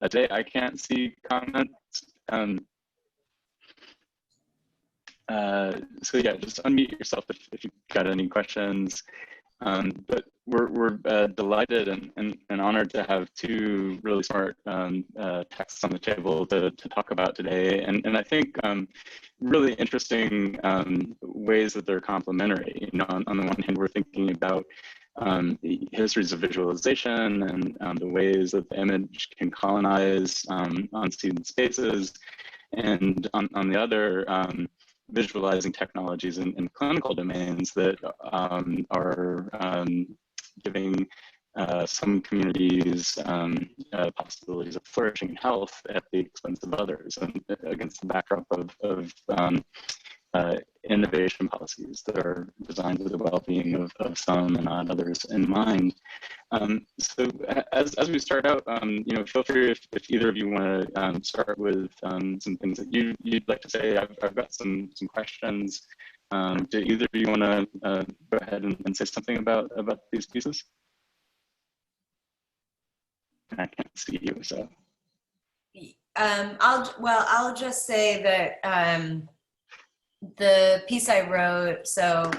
a day I can't see comments. So yeah, just unmute yourself if you've got any questions. But we're delighted and honored to have two really smart texts on the table to talk about today, and I think really interesting ways that they're complementary. You know, on the one hand, we're thinking about the histories of visualization and the ways that the image can colonize unseen spaces, and on the other, visualizing technologies in clinical domains that are giving some communities possibilities of flourishing health at the expense of others, and against the backdrop of innovation policies that are designed with the well-being of some and not others in mind. So as we start out, you know, feel free if either of you want to start with some things that you'd like to say. I've got some questions. Do either of you want to go ahead and say something about these pieces? I can't see you, so. I'll just say that the piece I wrote, so,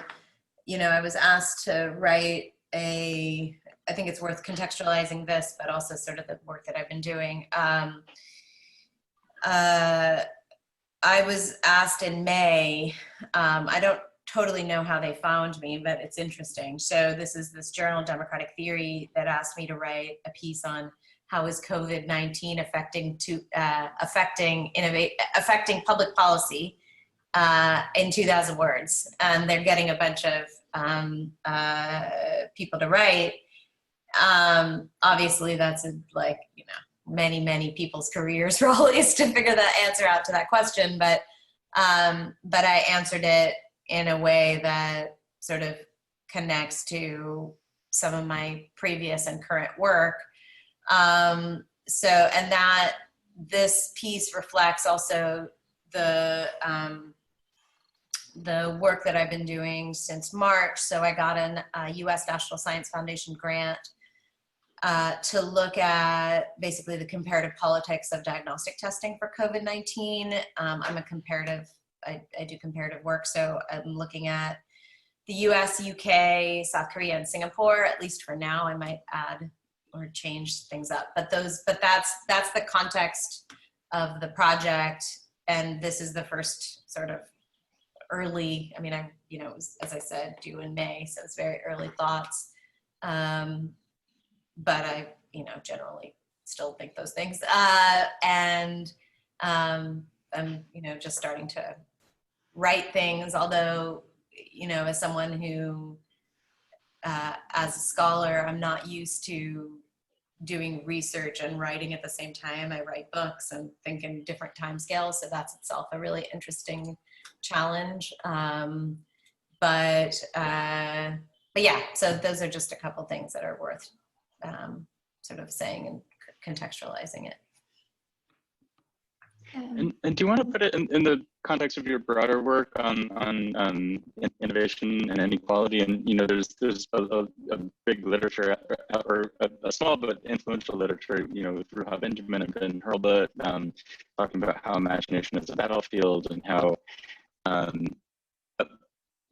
you know, I was asked to write I think it's worth contextualizing this, but also sort of the work that I've been doing. I was asked in May, I don't totally know how they found me, but it's interesting. So this journal, Democratic Theory, that asked me to write a piece on how is COVID-19 affecting public policy in 2,000 words. And they're getting a bunch of people to write. Obviously that's like, you know, many people's careers always to figure that answer out to that question. But I answered it in a way that sort of connects to some of my previous and current work. And that this piece reflects also the work that I've been doing since March. So I got a US National Science Foundation grant to look at basically the comparative politics of diagnostic testing for COVID-19. I'm a comparative, I do comparative work, so I'm looking at the US, UK, South Korea, and Singapore, at least for now. I might add or change things up, but that's the context of the project. And this is the first sort of early, I mean, you know, it was, as I said, due in May, so it's very early thoughts. But I, you know, generally still think those things. I'm, you know, just starting to write things, although, you know, as someone who, as a scholar, I'm not used to doing research and writing at the same time. I write books and think in different time scales, so that's itself a really interesting challenge. But yeah, so those are just a couple things that are worth sort of saying and contextualizing it. And do you want to put it in the context of your broader work on innovation and inequality? And you know, there's a big literature, or a small but influential literature, you know, with Ruha Benjamin and Ben Hurlbut, talking about how imagination is a battlefield, and how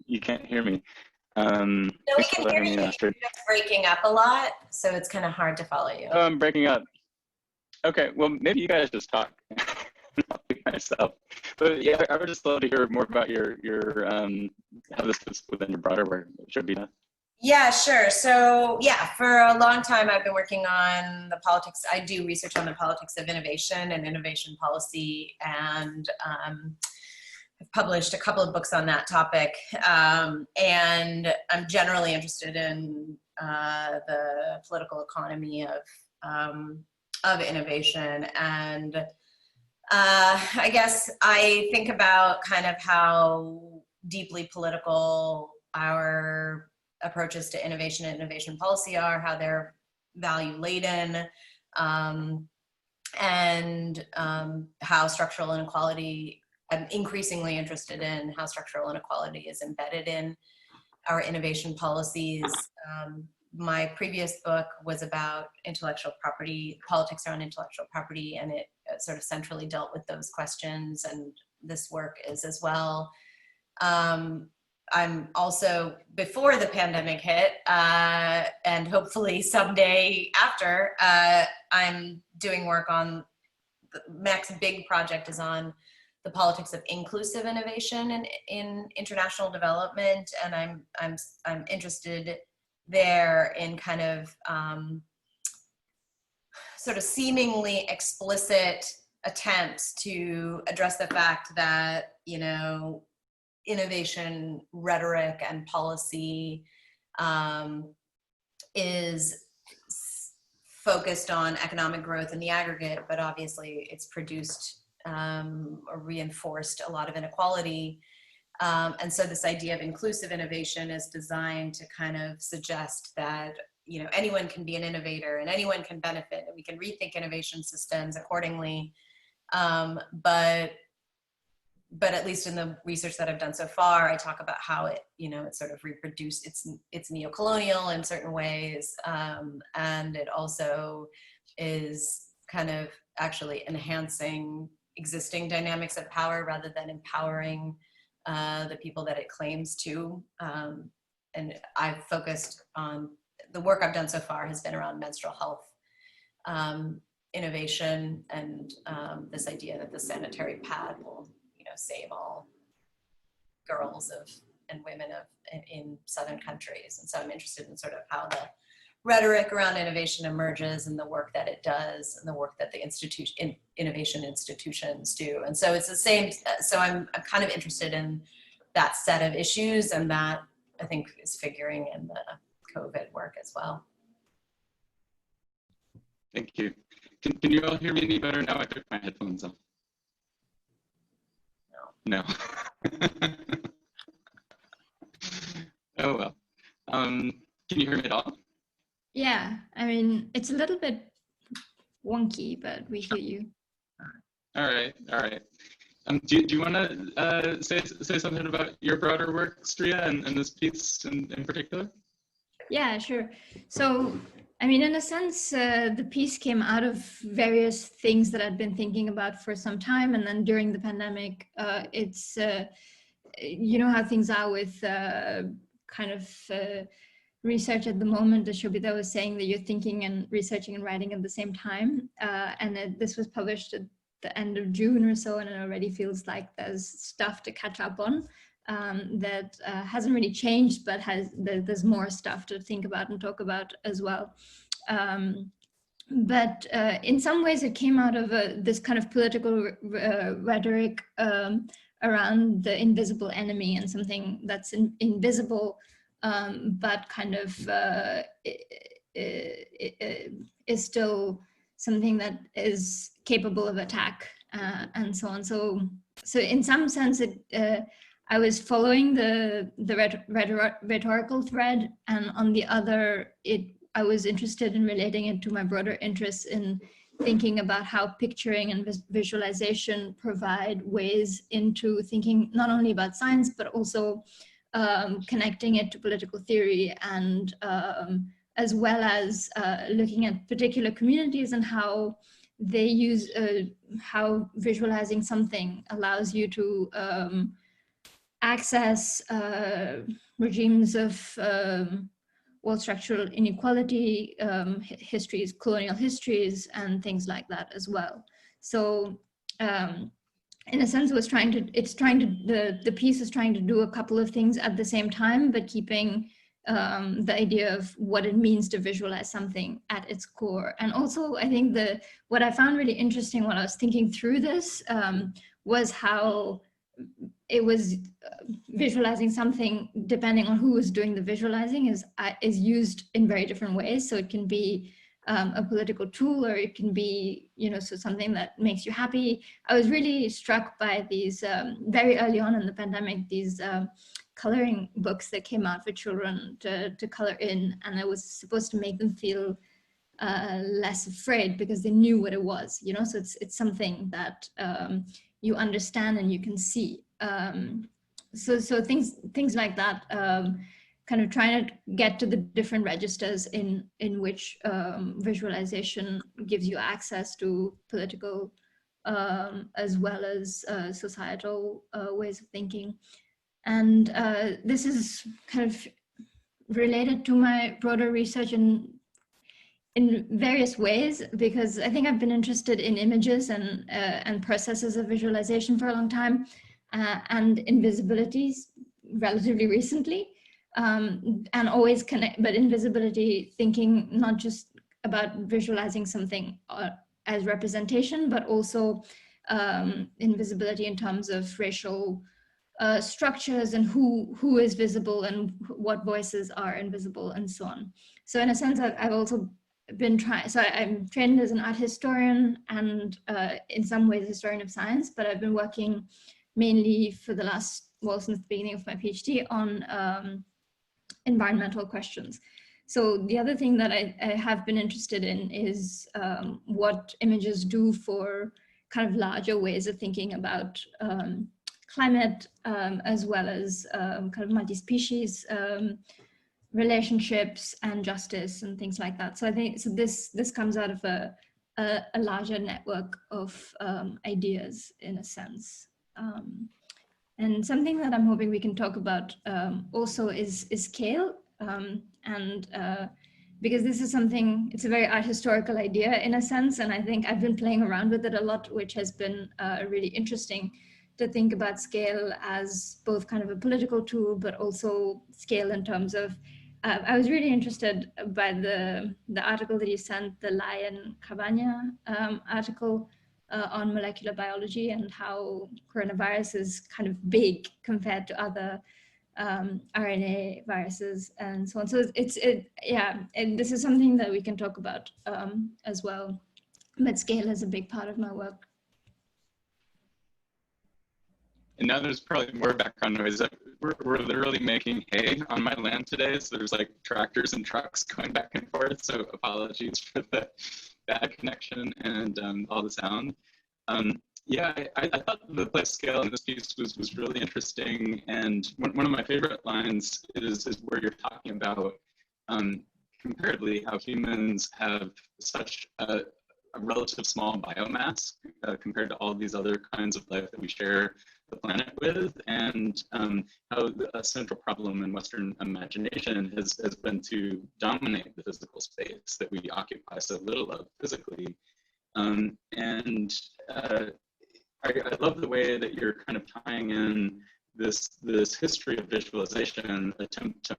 you can't hear me. No, we can hear you. You're just breaking up a lot, so it's kind of hard to follow you. Oh, I'm breaking up. Okay, well, maybe you guys just talk. Not myself, but yeah, I would just love to hear more about your how this fits within your broader work, Shobita. Yeah, sure. So yeah, for a long time I've been working on the politics. I do research on the politics of innovation and innovation policy, and I've published a couple of books on that topic. And I'm generally interested in the political economy of innovation. And I guess I think about kind of how deeply political our approaches to innovation and innovation policy are, how they're value laden, and how structural inequality, I'm increasingly interested in how structural inequality is embedded in our innovation policies. my previous book was about intellectual property, politics around intellectual property, and it sort of centrally dealt with those questions, and this work is as well. I'm also, before the pandemic hit, and hopefully someday after, I'm doing work on, Mac's big project is on the politics of inclusive innovation in international development, and I'm interested there in kind of sort of seemingly explicit attempts to address the fact that, you know, innovation rhetoric and policy is focused on economic growth in the aggregate, but obviously it's produced or reinforced a lot of inequality. And so this idea of inclusive innovation is designed to kind of suggest that, you know, anyone can be an innovator and anyone can benefit, and we can rethink innovation systems accordingly. But at least in the research that I've done so far, I talk about how it, you know, it's sort of reproduced, it's neo-colonial in certain ways, and it also is kind of actually enhancing existing dynamics of power rather than empowering the people that it claims to. And I've focused on, the work I've done so far has been around menstrual health innovation, and this idea that the sanitary pad will, you know, save all girls and women in Southern countries. And so I'm interested in sort of how the rhetoric around innovation emerges, and the work that it does, and the work that the innovation institutions do. And so it's the same, so I'm kind of interested in that set of issues, and that I think is figuring in the COVID work as well. Thank you. Can you all hear me any better now? I took my headphones off. No. Oh well. Can you hear me at all? Yeah, I mean, it's a little bit wonky, but we hear you. All right. Do you want to say something about your broader work, Sria, and this piece in particular? Yeah, sure. So, I mean, in a sense, the piece came out of various things that I'd been thinking about for some time, and then during the pandemic, it's you know how things are with kind of research at the moment, as Shobita was saying, that you're thinking and researching and writing at the same time. And this was published at the end of June or so, and it already feels like there's stuff to catch up on that hasn't really changed, but there's more stuff to think about and talk about as well. But in some ways it came out of this kind of political rhetoric around the invisible enemy, and something that's invisible but kind of is still something that is capable of attack and so on. So in some sense, I was following the rhetorical thread, and on the other, I was interested in relating it to my broader interests in thinking about how picturing and visualization provide ways into thinking not only about science, but also connecting it to political theory, and as well as looking at particular communities and how they use, how visualizing something allows you to access regimes of structural inequality, histories, colonial histories, and things like that as well. So in a sense, the piece is trying to do a couple of things at the same time, but keeping the idea of what it means to visualize something at its core. And also, I think what I found really interesting when I was thinking through this was how it was visualizing something, depending on who was doing the visualizing, is used in very different ways. So it can be a political tool, or it can be, so something that makes you happy. I was really struck by these very early on in the pandemic, these coloring books that came out for children to color in, and it was supposed to make them feel less afraid because they knew what it was, so it's something that you understand and you can see. So things like that kind of trying to get to the different registers in which visualization gives you access to political as well as societal ways of thinking. And this is kind of related to my broader research in various ways, because I think I've been interested in images and processes of visualization for a long time, and invisibilities relatively recently, and always connect, but invisibility thinking not just about visualizing something as representation, but also invisibility in terms of racial structures and who is visible and what voices are invisible and so on. So in a sense, I've also been trying, so I'm trained as an art historian and in some ways historian of science, but I've been working mainly for the last, well, since the beginning of my PhD on environmental questions. So the other thing that I have been interested in is what images do for kind of larger ways of thinking about climate, as well as kind of multi-species relationships and justice and things like that. So I think so this comes out of a larger network of ideas in a sense. And something that I'm hoping we can talk about also is scale. Because this is something, it's a very art historical idea in a sense, and I think I've been playing around with it a lot, which has been really interesting to think about scale as both kind of a political tool, but also scale in terms of, I was really interested by the article that you sent, the Lai and Cavanagh article on molecular biology and how coronavirus is kind of big compared to other RNA viruses and so on. So yeah, and this is something that we can talk about as well. But scale is a big part of my work. And now there's probably more background noise. We're literally making hay on my land today, so there's like tractors and trucks going back and forth. So apologies for the bad connection and all the sound. Yeah, I thought the place scale in this piece was really interesting. And one of my favorite lines is where you're talking about comparatively how humans have such a relative small biomass compared to all these other kinds of life that we share the planet with, and how a central problem in Western imagination has been to dominate the physical space that we occupy so little of physically. I love the way that you're kind of tying in this history of visualization, attempt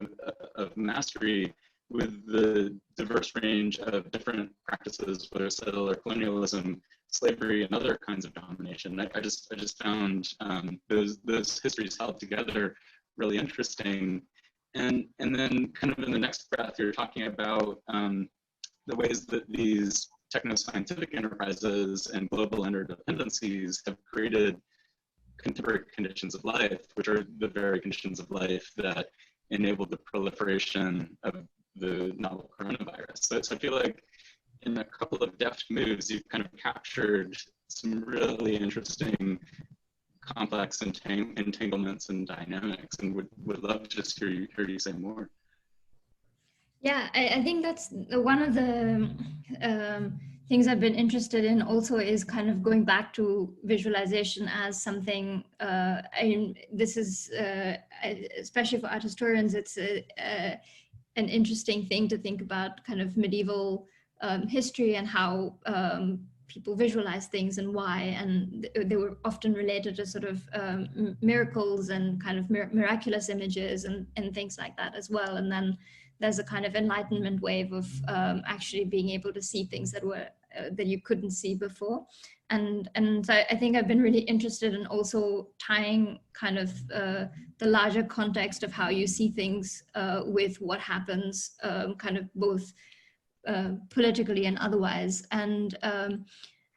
of mastery, with the diverse range of different practices, whether it's settler colonialism, slavery, and other kinds of domination. I just found those histories held together really interesting. And then kind of in the next breath, you're talking about the ways that these techno-scientific enterprises and global interdependencies have created contemporary conditions of life, which are the very conditions of life that enable the proliferation of the novel coronavirus. So I feel like in a couple of deft moves, you've kind of captured some really interesting complex entanglements and dynamics, and would love to just hear you say more. Yeah, I think that's one of the things I've been interested in also is kind of going back to visualization as something, this is, especially for art historians, it's an interesting thing to think about kind of medieval history and how people visualize things and why, and they were often related to sort of miracles and kind of miraculous images and things like that as well. And then there's a kind of enlightenment wave of actually being able to see things that were that you couldn't see before. And so I think I've been really interested in also tying kind of the larger context of how you see things with what happens kind of both politically and otherwise. And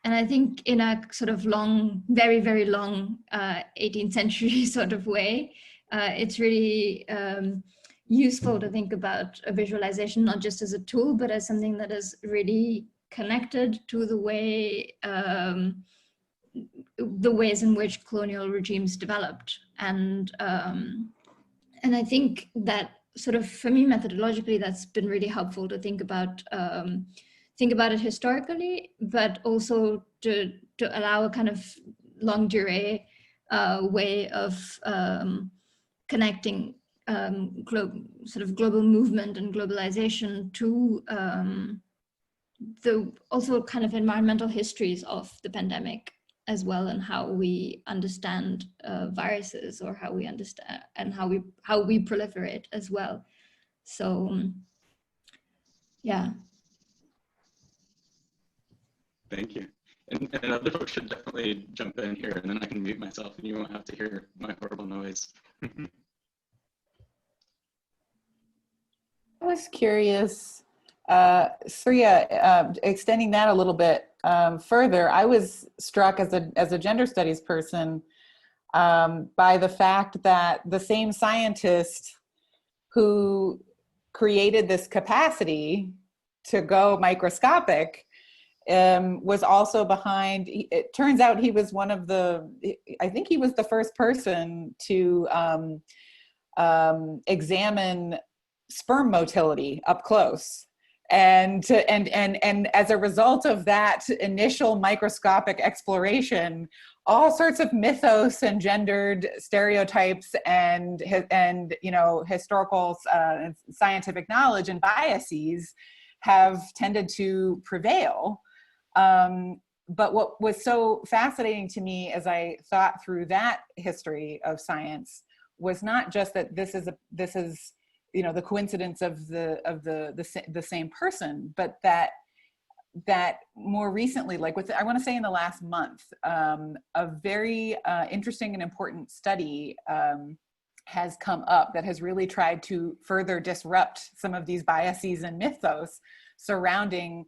I think in a sort of long, very, very long 18th century sort of way, it's really useful to think about a visualization not just as a tool, but as something that is really connected to the way the ways in which colonial regimes developed. And I think that sort of, for me, methodologically, that's been really helpful to think about it historically, but also to allow a kind of longue durée way of connecting sort of global movement and globalization to the also kind of environmental histories of the pandemic as well, and how we understand viruses, or how we understand and how we proliferate as well. So yeah. Thank you. And other folks should definitely jump in here, and then I can mute myself and you won't have to hear my horrible noise. I was curious, Sria, extending that a little bit further, I was struck as a gender studies person by the fact that the same scientist who created this capacity to go microscopic was also behind, it turns out he was one of the, I think he was the first person to examine sperm motility up close. And as a result of that initial microscopic exploration, all sorts of mythos and gendered stereotypes and you know, historical scientific knowledge and biases have tended to prevail. But what was so fascinating to me as I thought through that history of science was not just that this is you know, the coincidence of the same person, but that more recently, like I want to say in the last month, a very interesting and important study has come up that has really tried to further disrupt some of these biases and mythos surrounding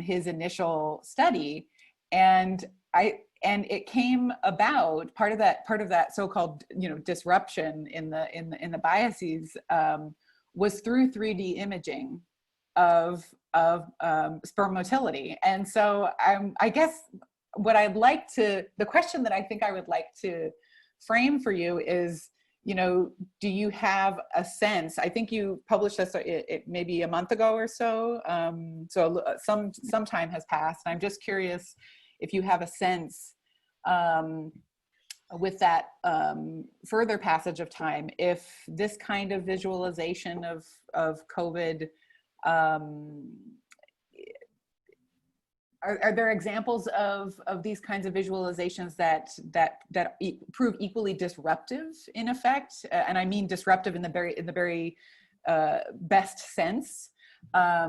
his initial study, and it came about, part of that so-called, you know, disruption in the biases was through 3D imaging of sperm motility. And so I guess the question that I think I would like to frame for you is, you know, do you have a sense? I think you published this maybe a month ago or so. So some time has passed. I'm just curious if you have a sense with that further passage of time, if this kind of visualization of COVID, are there examples of these kinds of visualizations that prove equally disruptive in effect? And I mean disruptive in the very best sense. I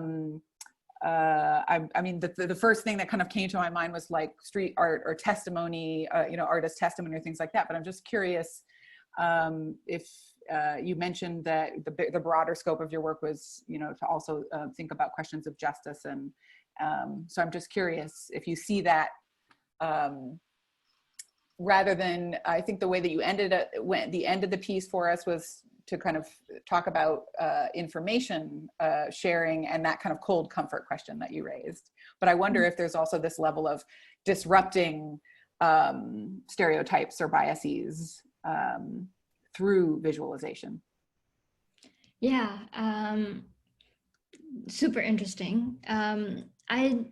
mean, the first thing that kind of came to my mind was like street art or testimony, you know, artist testimony or things like that. But I'm just curious if you mentioned that the broader scope of your work was, you know, to also think about questions of justice, and so I'm just curious if you see that rather than, I think the way that you ended the end of the piece for us was to kind of talk about information sharing and that kind of cold comfort question that you raised. But I wonder if there's also this level of disrupting stereotypes or biases through visualization. Yeah, super interesting. I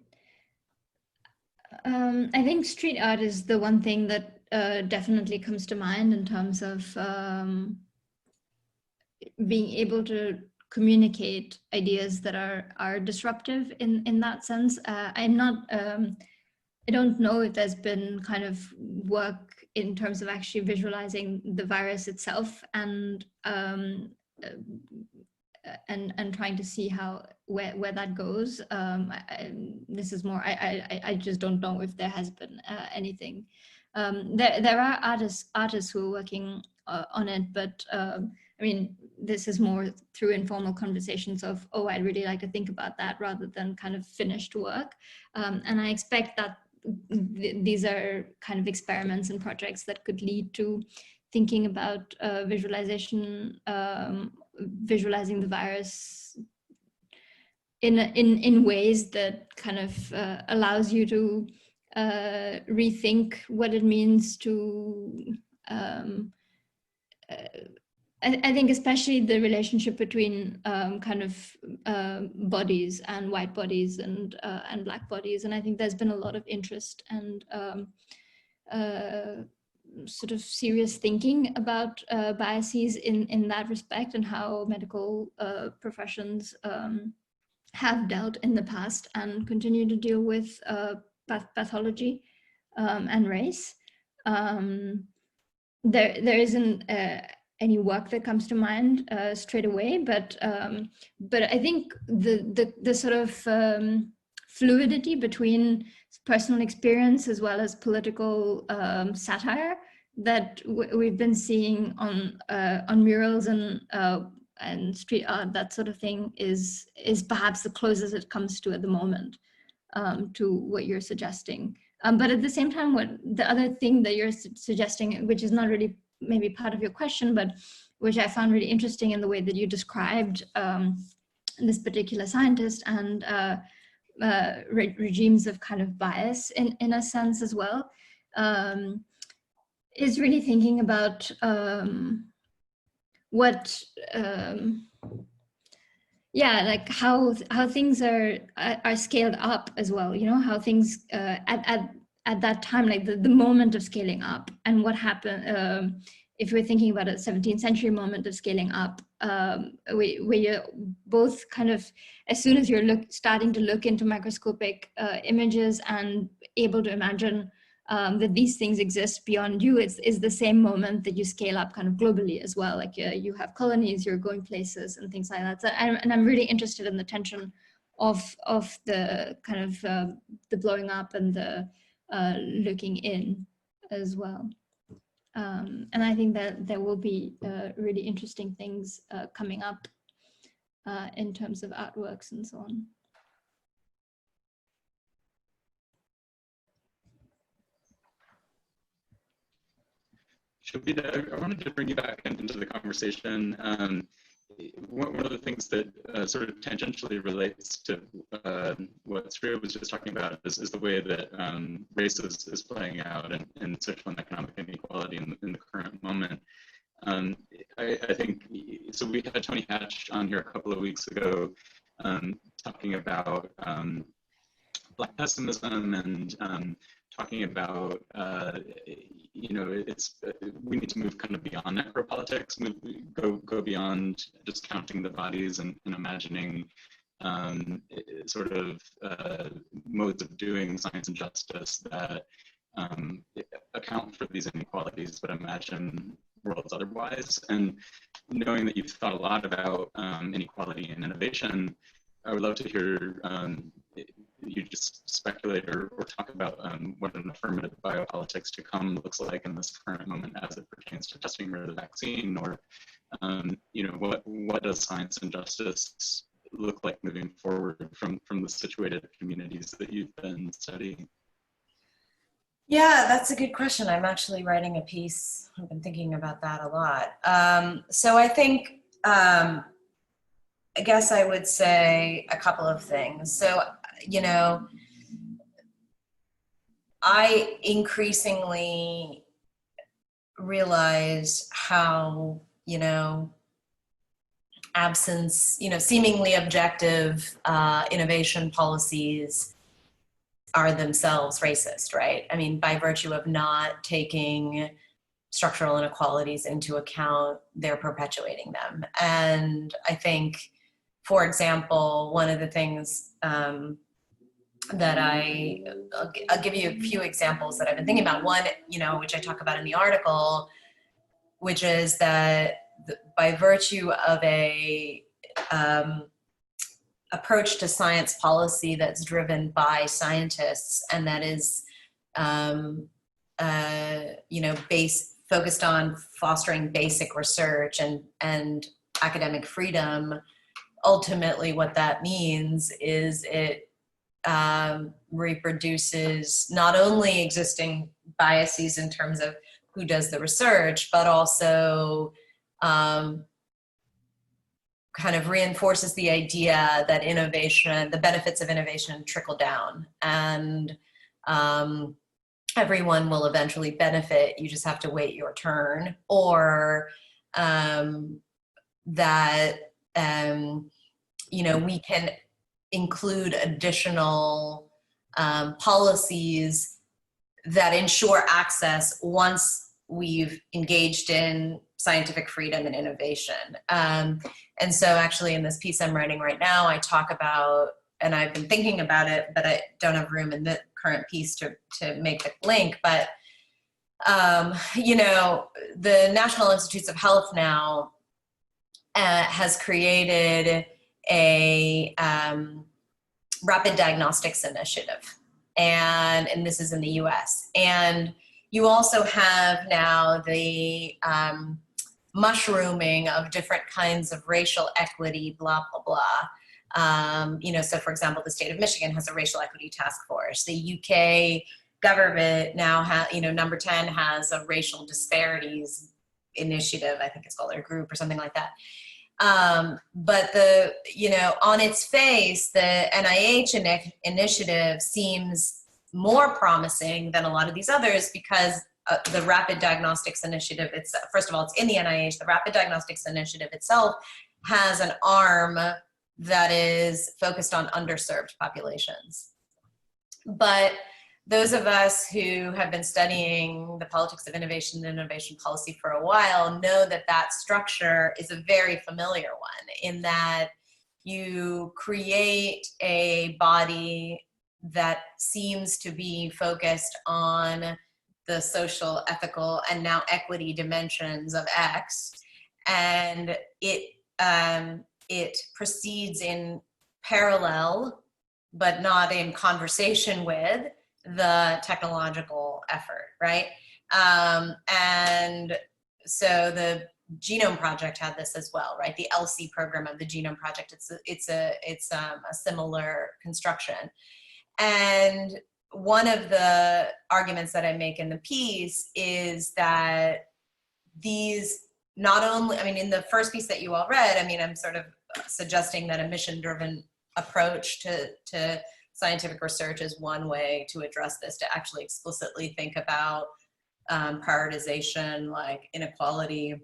think street art is the one thing that definitely comes to mind in terms of being able to communicate ideas that are disruptive in that sense. I'm not, I don't know if there's been kind of work in terms of actually visualizing the virus itself and trying to see where that goes. This is more, I just don't know if there has been anything. There are artists who are working on it, but I mean, this is more through informal conversations of, oh, I'd really like to think about that, rather than kind of finished work. And I expect that these are kind of experiments and projects that could lead to thinking about visualization, visualizing the virus in ways that kind of allows you to rethink what it means to I think especially the relationship between kind of bodies and white bodies and black bodies, and I think there's been a lot of interest and sort of serious thinking about biases in that respect, and how medical professions have dealt in the past and continue to deal with pathology and race. There isn't any work that comes to mind straight away, but I think the sort of fluidity between personal experience as well as political satire that we've been seeing on murals and street art, that sort of thing, is perhaps the closest it comes to at the moment to what you're suggesting. But at the same time, what the other thing that you're suggesting, which is not really maybe part of your question, but which I found really interesting in the way that you described this particular scientist and regimes of kind of bias in a sense as well, is really thinking about what, yeah, like how things are scaled up as well, you know, how things at that time, like the moment of scaling up, and what happened if we're thinking about a 17th century moment of scaling up, where you're both kind of, as soon as you're starting to look into microscopic images and able to imagine that these things exist beyond you, is the same moment that you scale up kind of globally as well. Like you have colonies, you're going places and things like that. So, and I'm really interested in the tension of the kind of the blowing up and the looking in as well. And I think that there will be really interesting things coming up in terms of artworks and so on. Shobita, I wanted to bring you back into the conversation. One of the things that sort of tangentially relates to what Sria was just talking about is the way that race is playing out in social and economic inequality in the current moment. I think, so we had Tony Hatch on here a couple of weeks ago talking about Black pessimism and talking about, you know, we need to move kind of beyond necropolitics, go beyond just counting the bodies and imagining sort of modes of doing science and justice that account for these inequalities, but imagine worlds otherwise. And knowing that you've thought a lot about inequality and innovation, I would love to hear you just speculate or talk about what an affirmative biopolitics to come looks like in this current moment as it pertains to testing for the vaccine, or you know, what does science and justice look like moving forward from the situated communities that you've been studying? Yeah, that's a good question. I'm actually writing a piece. I've been thinking about that a lot. So I think, I guess I would say a couple of things. So, you know, I increasingly realize how, you know, absence, you know, seemingly objective innovation policies are themselves racist, right? I mean, by virtue of not taking structural inequalities into account, they're perpetuating them. And I think, for example, one of the things that I'll give you a few examples that I've been thinking about. One, you know, which I talk about in the article, which is that by virtue of a approach to science policy that's driven by scientists and that is, you know, focused on fostering basic research and academic freedom, ultimately what that means is it reproduces not only existing biases in terms of who does the research, but also kind of reinforces the idea that innovation, the benefits of innovation trickle down, and everyone will eventually benefit. You just have to wait your turn, or that you know, we can include additional policies that ensure access once we've engaged in scientific freedom and innovation. And so actually in this piece I'm writing right now, I talk about, and I've been thinking about it, but I don't have room in the current piece to make the link, but you know, the National Institutes of Health now has created a rapid diagnostics initiative, and this is in the US. And you also have now the mushrooming of different kinds of racial equity, blah, blah, blah. You know, so for example, the state of Michigan has a racial equity task force. The UK government now has, you know, number 10 has a racial disparities initiative, I think it's called, or group or something like that. But the, you know, on its face, the NIH initiative seems more promising than a lot of these others, because the Rapid Diagnostics Initiative, it's, first of all, it's in the NIH. The Rapid Diagnostics Initiative itself has an arm that is focused on underserved populations. But those of us who have been studying the politics of innovation and innovation policy for a while know that that structure is a very familiar one, in that you create a body that seems to be focused on the social, ethical, and now equity dimensions of X, and it proceeds in parallel, but not in conversation with, the technological effort, right? And so the Genome Project had this as well, right? The ELSI program of the Genome Project, it's a similar construction. And one of the arguments that I make in the piece is that these not only, I mean, in the first piece that you all read, I mean, I'm sort of suggesting that a mission-driven approach to scientific research is one way to address this, to actually explicitly think about prioritization, like inequality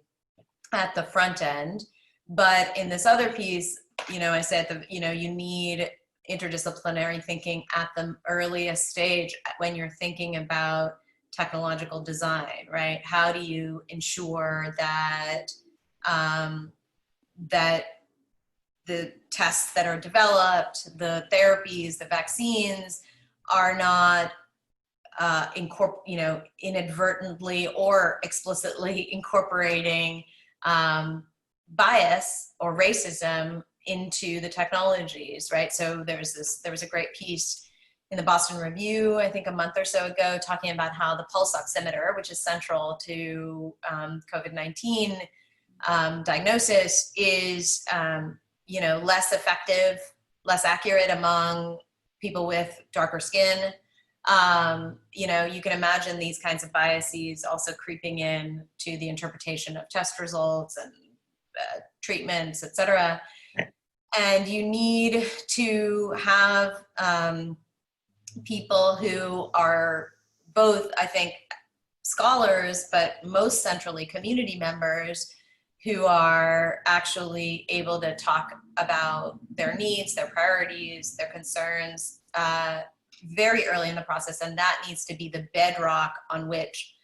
at the front end. But in this other piece, you know, I said, you know, you need interdisciplinary thinking at the earliest stage when you're thinking about technological design, right? How do you ensure that that the tests that are developed, the therapies, the vaccines are not you know, inadvertently or explicitly incorporating bias or racism into the technologies, right? So there was a great piece in the Boston Review, I think a month or so ago, talking about how the pulse oximeter, which is central to COVID-19 diagnosis, is you know, less effective, less accurate among people with darker skin. You know, you can imagine these kinds of biases also creeping in to the interpretation of test results and treatments, et cetera. And you need to have people who are both, I think, scholars, but most centrally community members, who are actually able to talk about their needs, their priorities, their concerns very early in the process. And that needs to be the bedrock on which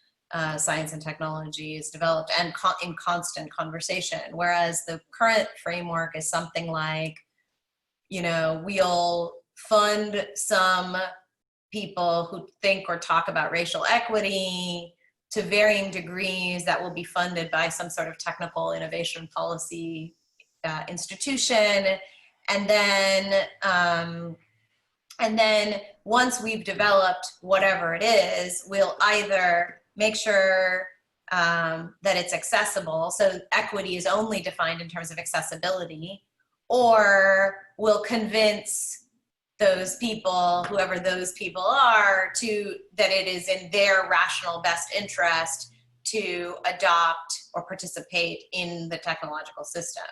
science and technology is developed, and in constant conversation. Whereas the current framework is something like, you know, we'll fund some people who think or talk about racial equity to varying degrees, that will be funded by some sort of technical innovation policy institution. And then once we've developed whatever it is, we'll either make sure that it's accessible, so equity is only defined in terms of accessibility, or we'll convince those people, whoever those people are, that it is in their rational best interest to adopt or participate in the technological system.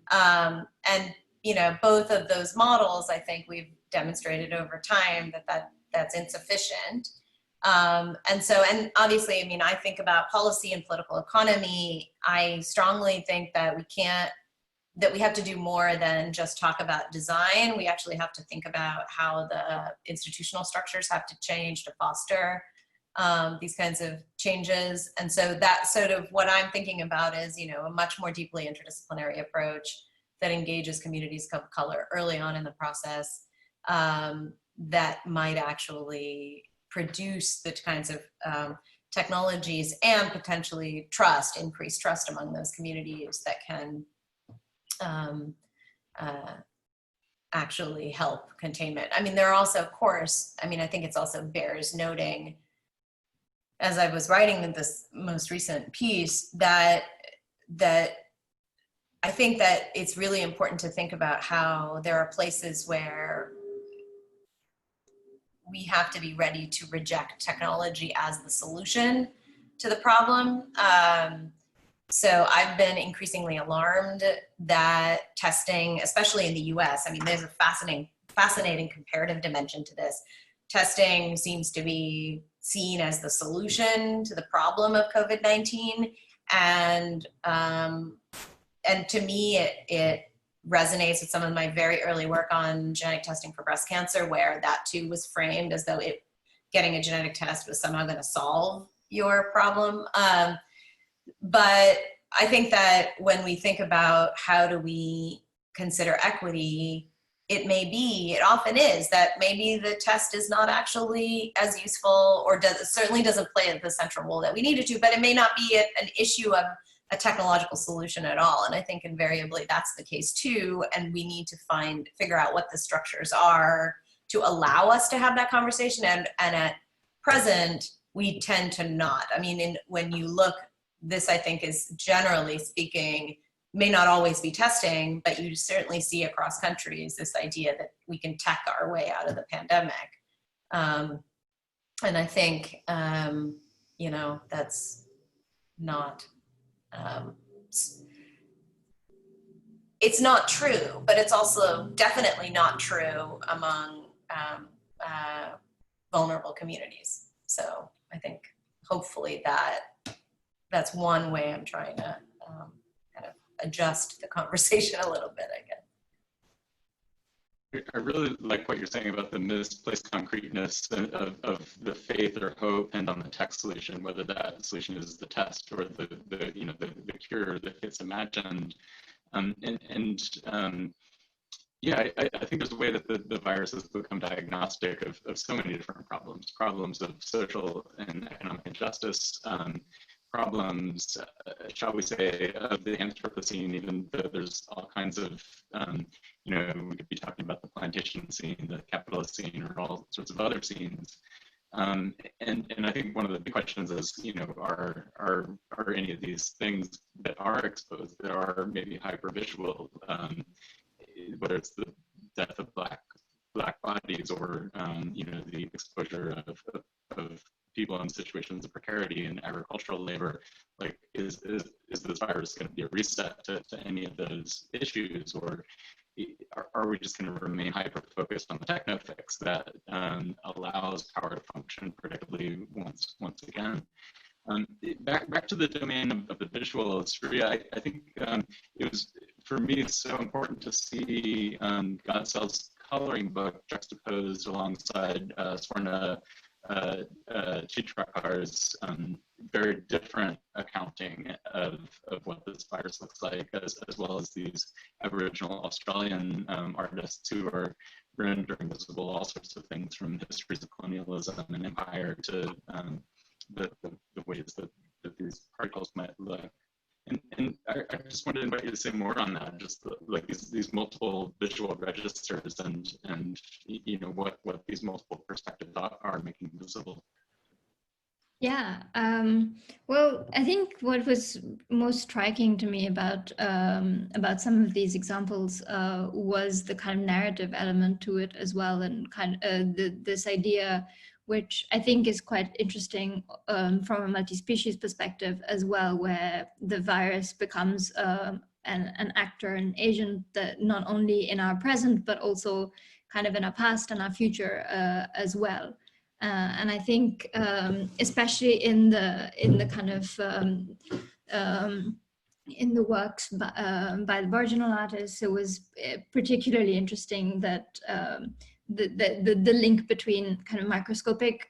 And you know, both of those models, I think we've demonstrated over time that's insufficient. And obviously, I mean, I think about policy and political economy. I strongly think that we have to do more than just talk about design. We actually have to think about how the institutional structures have to change to foster these kinds of changes. And so that's sort of what I'm thinking about is, you know, a much more deeply interdisciplinary approach that engages communities of color early on in the process, that might actually produce the kinds of technologies and potentially increase trust among those communities that can actually help containment. I mean, there are also, of course, I mean, I think it's also bears noting, as I was writing this most recent piece, that I think that it's really important to think about how there are places where we have to be ready to reject technology as the solution to the problem. So I've been increasingly alarmed that testing, especially in the US, I mean, there's a fascinating comparative dimension to this. Testing seems to be seen as the solution to the problem of COVID-19. And to me, it resonates with some of my very early work on genetic testing for breast cancer, where that too was framed as though getting a genetic test was somehow going to solve your problem. But I think that when we think about how do we consider equity, it often is that maybe the test is not actually as useful, or certainly doesn't play the central role that we need it to, but it may not be an issue of a technological solution at all. And I think invariably that's the case too. And we need to figure out what the structures are to allow us to have that conversation. And at present, we tend to not. I mean, when you look, this I think is generally speaking, may not always be testing, but you certainly see across countries this idea that we can tech our way out of the pandemic. And I think, you know, that's not, it's not true, but it's also definitely not true among vulnerable communities. So I think hopefully that's one way I'm trying to kind of adjust the conversation a little bit, I guess. I really like what you're saying about the misplaced concreteness of the faith or hope and on the tech solution, whether that solution is the test or the cure that gets imagined. Yeah, I think there's a way that the virus has become diagnostic of so many different problems of social and economic injustice, problems, shall we say, of the Anthropocene, even though there's all kinds of, you know, we could be talking about the plantation scene, the capitalist scene, or all sorts of other scenes. And I think one of the big questions is, you know, are any of these things that are exposed, that are maybe hypervisual, whether it's the death of black bodies or, you know, the exposure of people in situations of precarity and agricultural labor, like is this virus going to be a reset to any of those issues, or are we just going to remain hyper-focused on the techno fix that allows power to function predictably once again? Back to the domain of the visual, Sria, I think it was, for me, so important to see Godsel's coloring book juxtaposed alongside Swarna Chitrakar's very different accounting of what this virus looks like, as well as these Aboriginal Australian artists who are rendering visible all sorts of things, from histories of colonialism and empire to the ways that these particles might look. And I just wanted to invite you to say more on that, just like these multiple visual registers and you know what these multiple perspectives are making visible. Yeah, well, I think what was most striking to me about some of these examples was the kind of narrative element to it as well, and kind of this idea, which I think is quite interesting from a multi-species perspective as well, where the virus becomes an actor, an agent that not only in our present, but also kind of in our past and our future as well. And I think especially in the kind of in the works by the marginal artists, it was particularly interesting that the link between kind of microscopic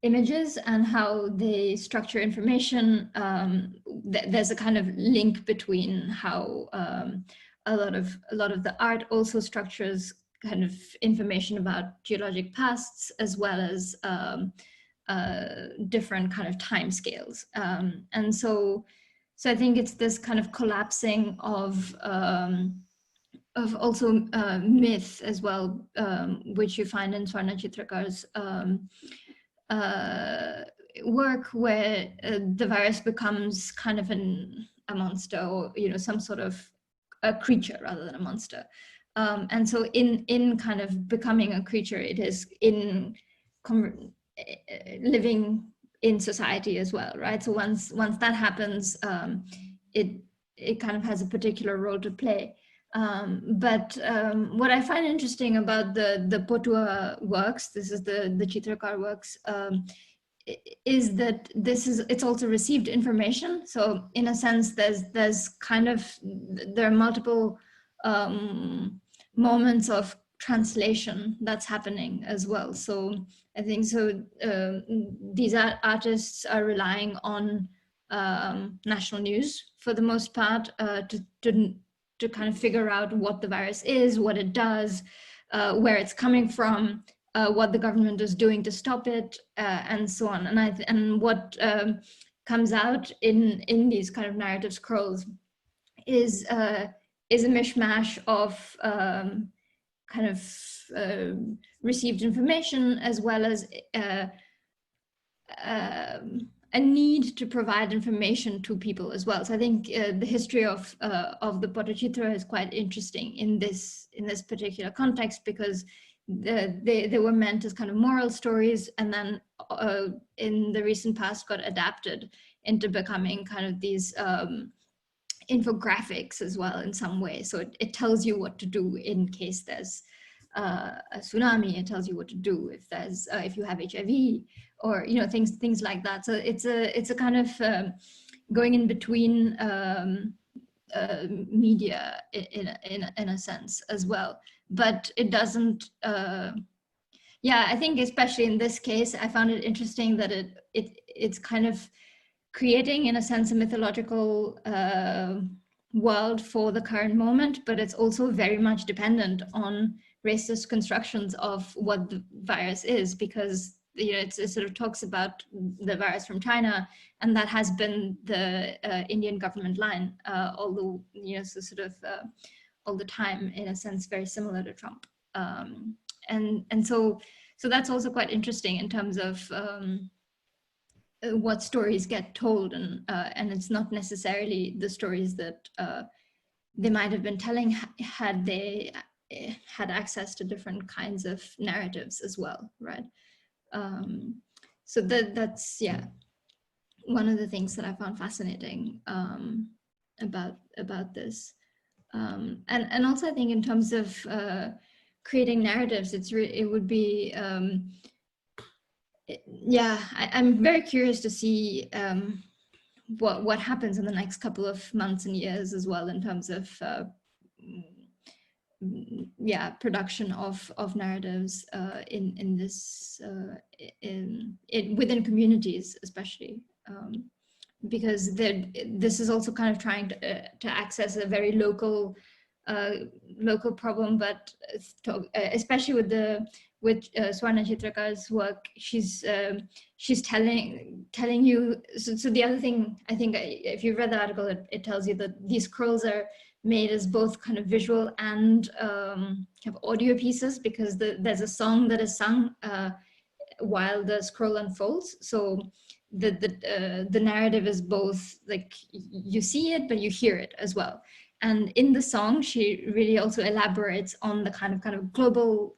images and how they structure information. There's a kind of link between how a lot of the art also structures kind of information about geologic pasts, as well as different kind of time scales. And so I think it's this kind of collapsing of also myth as well, which you find in Swarna Chitrakar's work, where the virus becomes kind of a monster, or some sort of a creature rather than a monster. And so in kind of becoming a creature, it is in living in society as well, right? So once that happens, it kind of has a particular role to play. But what I find interesting about the Potua works, this is the Chitrakar works, is that it's also received information. So in a sense, there are multiple moments of translation that's happening as well. So I think these artists are relying on national news for the most part to kind of figure out what the virus is, what it does, where it's coming from, what the government is doing to stop it, and so on. And what comes out in these kind of narrative scrolls is a mishmash of kind of received information, as well as a need to provide information to people as well. So I think the history of the Potachitra is quite interesting in this particular context, because they were meant as kind of moral stories, and then in the recent past got adapted into becoming kind of these infographics as well in some way. So it tells you what to do in case there's a tsunami. It tells you what to do if you have HIV, or things like that. So it's a kind of going in between media in a sense as well. But it doesn't. I think especially in this case, I found it interesting that it's kind of creating, in a sense, a mythological world for the current moment, but it's also very much dependent on racist constructions of what the virus is, because it sort of talks about the virus from China, and that has been the Indian government line, although so sort of all the time, in a sense, very similar to Trump, and so that's also quite interesting in terms of what stories get told, and it's not necessarily the stories that they might have been telling had they had access to different kinds of narratives as well, right? So that's one of the things that I found fascinating about this, and also I think in terms of creating narratives, it would be I'm very curious to see what happens in the next couple of months and years as well, in terms of production of narratives in this within communities, especially because this is also kind of trying to access a very local problem, but especially with Swarna Chitrakar's work, she's telling you. So the other thing, I think, if you've read the article, it tells you that these scrolls are made as both kind of visual and have audio pieces, because there's a song that is sung while the scroll unfolds. So the narrative is both, like, you see it, but you hear it as well. And in the song, she really also elaborates on the kind of global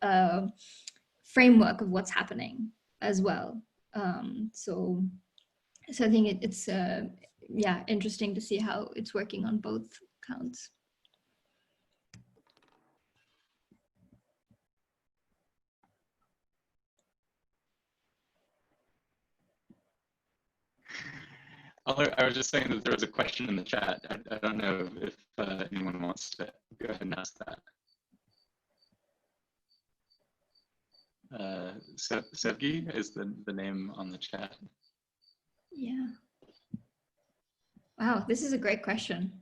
framework of what's happening as well. So I think it's interesting to see how it's working on both counts. I was just saying that there was a question in the chat. I don't know if anyone wants to go ahead and ask that. Sevgi is the name on the chat. Yeah. Wow, this is a great question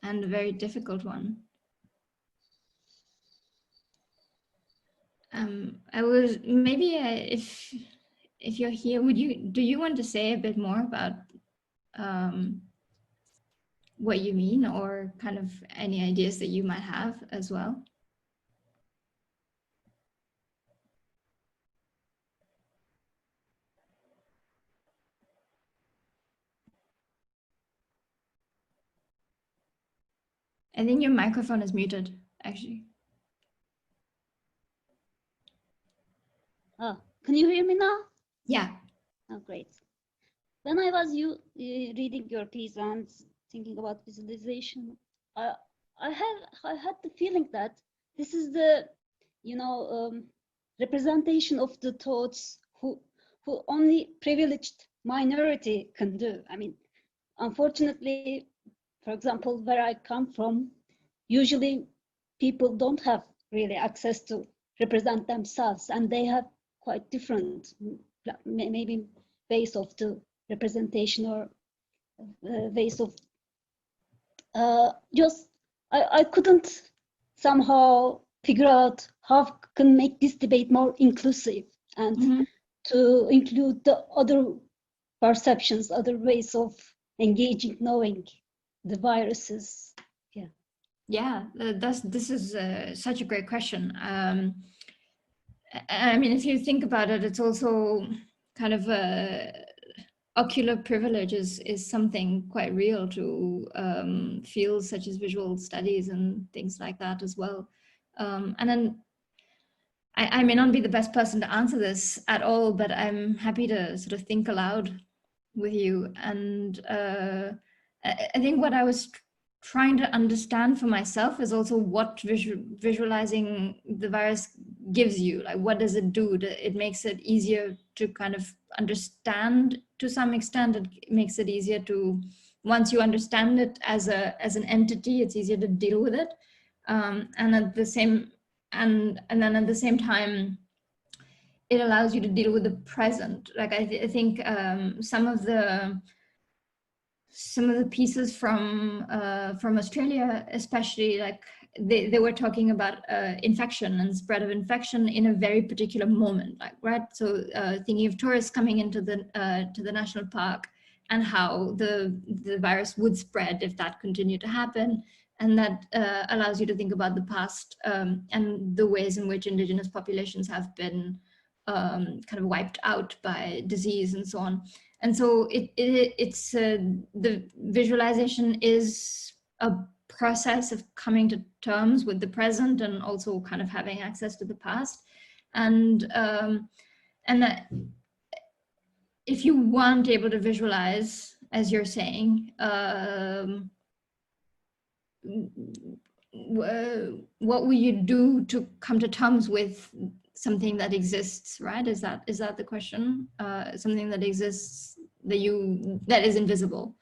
and a very difficult one. I was maybe if you're here, do you want to say a bit more about what you mean, or kind of any ideas that you might have as well? I think your microphone is muted, actually. Oh, can you hear me now? Yeah. Oh, great. When I was reading your piece and thinking about visualization, I had the feeling that this is the, representation of the thoughts who only privileged minority can do. I mean, unfortunately, for example, where I come from, usually people don't have really access to represent themselves, and they have quite different, maybe ways of the representation or ways of I couldn't somehow figure out how can make this debate more inclusive and to include the other perceptions, other ways of engaging, knowing the viruses. Yeah, this is such a great question. I mean, if you think about it, it's also kind of ocular privilege is something quite real to fields such as visual studies and things like that as well. And then I may not be the best person to answer this at all, but I'm happy to sort of think aloud with you. And I think what I was trying to understand for myself is also what visualizing the virus gives you. Like, what does it do? It makes it easier to kind of understand to some extent. It makes it easier to, once you understand it as an entity, it's easier to deal with it. And at the same and then at the same time, it allows you to deal with the present. Like I think some of the pieces from Australia, especially, like they were talking about infection and spread of infection in a very particular moment, like, right? So thinking of tourists coming into the national park and how the virus would spread if that continued to happen. And that allows you to think about the past and the ways in which indigenous populations have been kind of wiped out by disease and so on. And so it's the visualization is a process of coming to terms with the present and also kind of having access to the past. And that if you weren't able to visualize, as you're saying, what will you do to come to terms with something that exists, right? Is that the question? Something that exists that is invisible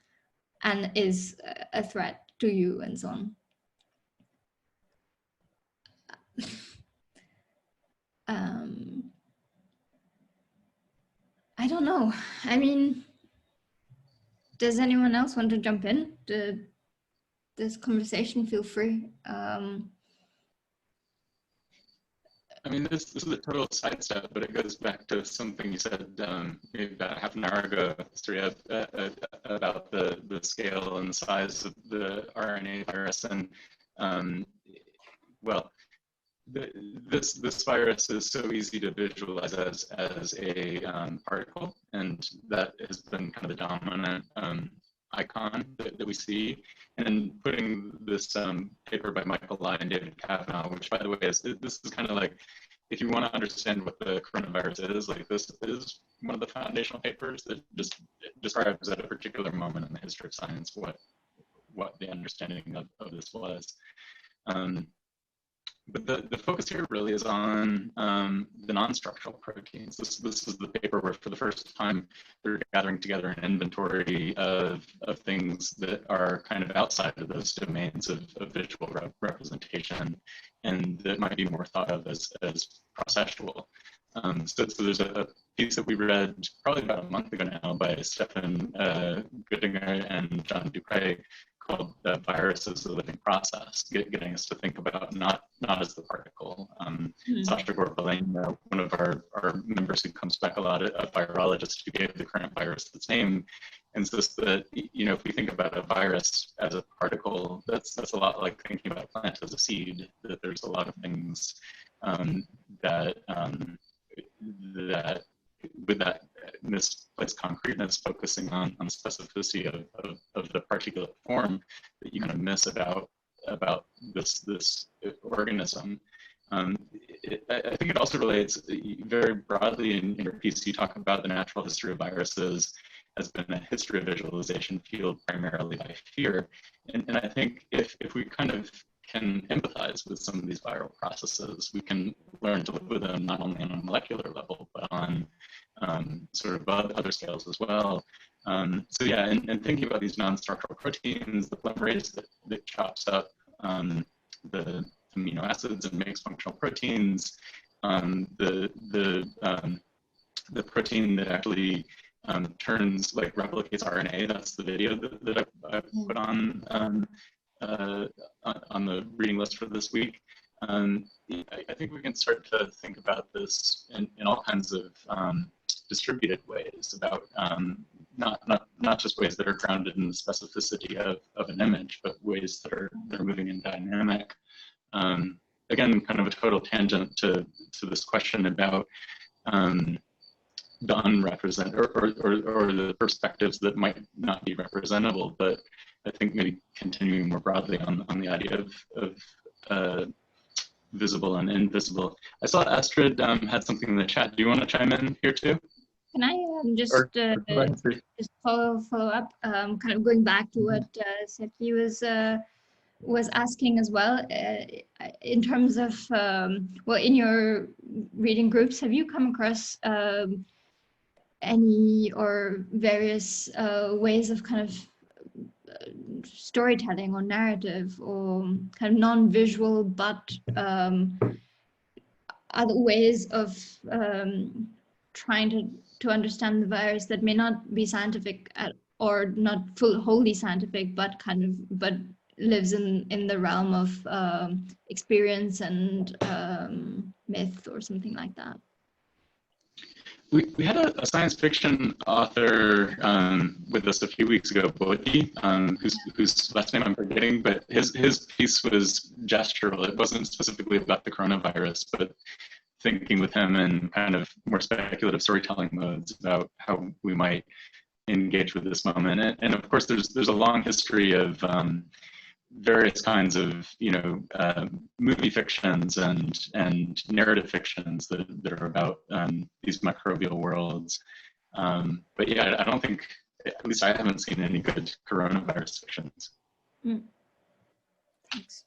and is a threat to you and so on. I don't know. I mean, does anyone else want to jump in to this conversation? Feel free. I mean, this is a total sidestep, but it goes back to something you said maybe about half an hour ago, Sria, about the scale and the size of the RNA virus. And well, this virus is so easy to visualize as a particle, and that has been kind of the dominant icon that we see. And putting this paper by Michael Lai and David Cavanagh, which, by the way, this is kind of like, if you want to understand what the coronavirus is, like, this is one of the foundational papers that just describes at a particular moment in the history of science what the understanding of this was. But the focus here really is on the non-structural proteins. This is the paper where for the first time they're gathering together an inventory of things that are kind of outside of those domains of visual representation and that might be more thought of as processual. So there's a piece that we read probably about a month ago now by Stefan Göttinger and John Dupre called Virus as a Living Process, getting us to think about not as the particle. Sasha Gorbalin, one of our members who comes back a lot, a virologist who gave the current virus its name, insists that, you know, if we think about a virus as a particle, that's a lot like thinking about a plant as a seed, that there's a lot of things that with that misplaced concreteness, focusing on the specificity of the particulate form that you kind of miss about this organism. I think it also relates very broadly in your piece. You talk about the natural history of viruses has been a history of visualization fueled primarily by fear, and I think if we kind of can empathize with some of these viral processes, we can learn to live with them not only on a molecular level, but on sort of other scales as well. So yeah, and thinking about these non-structural proteins, the polymerase that chops up the amino acids and makes functional proteins, the protein that actually replicates RNA. That's the video that I put on the reading list for this week. I think we can start to think about this in all kinds of distributed ways, about not just ways that are grounded in the specificity of an image, but ways that are moving in dynamic. Again, kind of a total tangent to this question about the unrepresented or the perspectives that might not be representable, but I think maybe continuing more broadly on the idea of visible and invisible. I saw Astrid had something in the chat. Do you want to chime in here too? Can I just follow up, kind of going back to what Seki was asking as well, in terms of, well, in your reading groups, have you come across any or various ways of kind of storytelling or narrative or kind of non-visual but other ways of trying to understand the virus that may not be scientific or not wholly scientific, but lives in the realm of experience and myth or something like that? We had a science fiction author with us a few weeks ago, Bodhi, whose last name I'm forgetting, but his piece was gestural. It wasn't specifically about the coronavirus, but thinking with him in kind of more speculative storytelling modes about how we might engage with this moment. And of course, there's a long history of various kinds of, movie fictions and narrative fictions that are about these microbial worlds. But yeah, I don't think, at least I haven't seen any good coronavirus fictions. Thanks.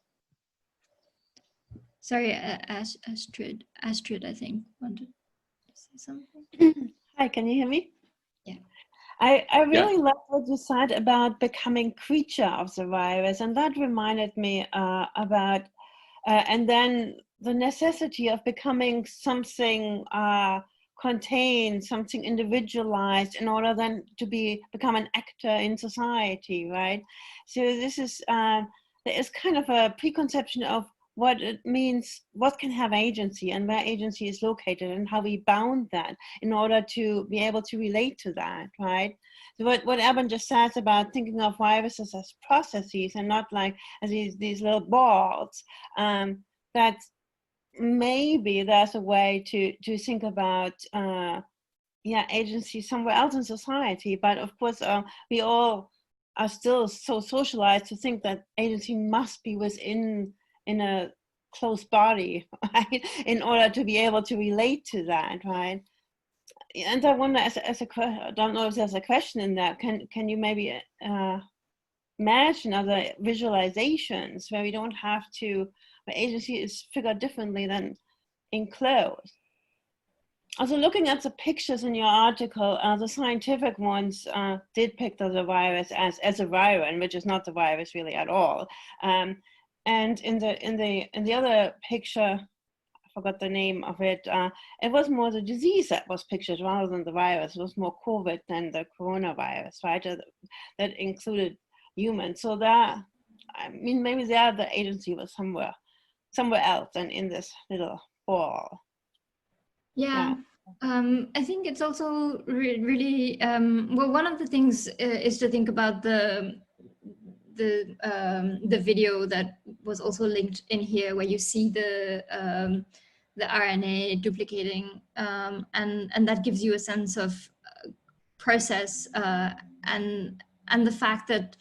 Sorry, Astrid, I think, wanted to say something. Hi, can you hear me? Yeah. I really love what you said about becoming creature of the virus, and that reminded me about, and then the necessity of becoming something contained, something individualized, in order then to become an actor in society, right? So this is, there is kind of a preconception of what it means, what can have agency and where agency is located and how we bound that in order to be able to relate to that, right? So what Evan just says about thinking of viruses as processes and not like as these little balls, that maybe there's a way to think about agency somewhere else in society. But of course, we all are still so socialized to think that agency must be within in a close body, right? In order to be able to relate to that, right? And I wonder, I don't know if there's a question in that. Can you maybe imagine other visualizations where we don't have to the agency is figured differently than enclosed. Also, looking at the pictures in your article, the scientific ones depict the virus as a virus, which is not the virus really at all. And in the other picture, I forgot the name of it. It was more the disease that was pictured rather than the virus. It was more COVID than the coronavirus, right? That included humans. So that, I mean, maybe there the agency was somewhere else than in this little ball. Yeah. I think it's also really well. One of the things is to think about the video that was also linked in here, where you see the RNA duplicating, and that gives you a sense of process and the fact that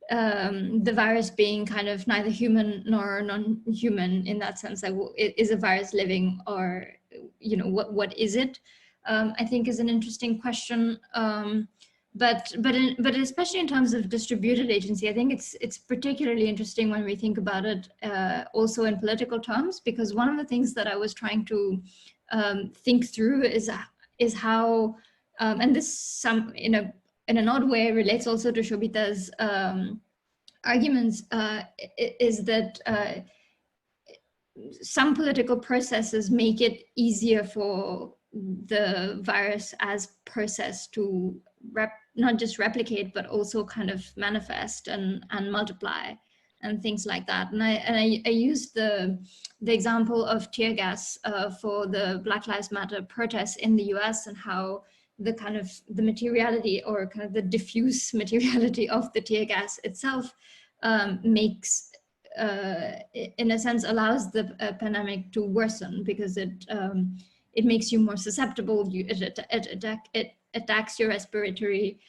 the virus being kind of neither human nor non-human in that sense, that is a virus living, or what is it? I think is an interesting question. But especially in terms of distributed agency, I think it's particularly interesting when we think about it also in political terms, because one of the things that I was trying to think through is how, and this in an odd way relates also to Shobita's arguments, is that some political processes make it easier for the virus as process to not just replicate, but also kind of manifest and multiply and things like that. And I used the example of tear gas for the Black Lives Matter protests in the US, and how the kind of the materiality, or kind of the diffuse materiality of the tear gas itself makes, in a sense, allows the pandemic to worsen, because it makes you more susceptible. It attacks your respiratory